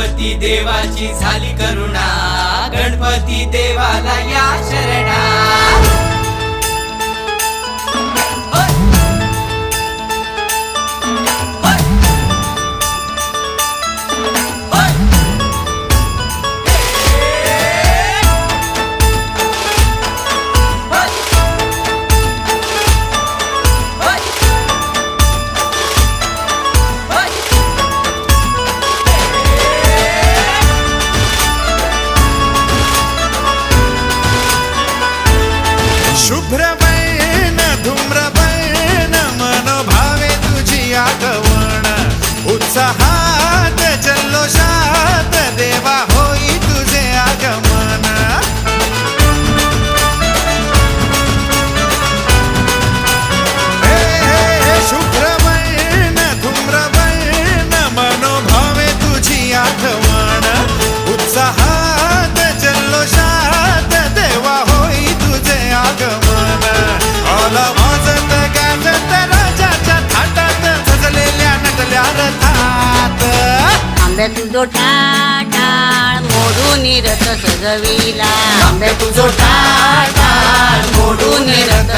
गणपती देवाची झाली करुणा, गणपती देवाला या शरणा। शुभ्रवर्ण धूम्रवर्ण मनोभावे तुझी आगमन, उत्साहात जल्लोषात देवा होई तुझे आगमन। शुभ्रवर्ण धूम्रवर्ण मनोभावे तुझी आगमन, उत्साहात जल्लोषात देवा होई तुझे आगमन। आला वाजत गाजत राजाच्या थाटात, सजलेल्या नटल्या रथात। आंब्या तुझो टाळ मोडून रथ सजविला, आंब्या तुझो टाळ मोडून रथ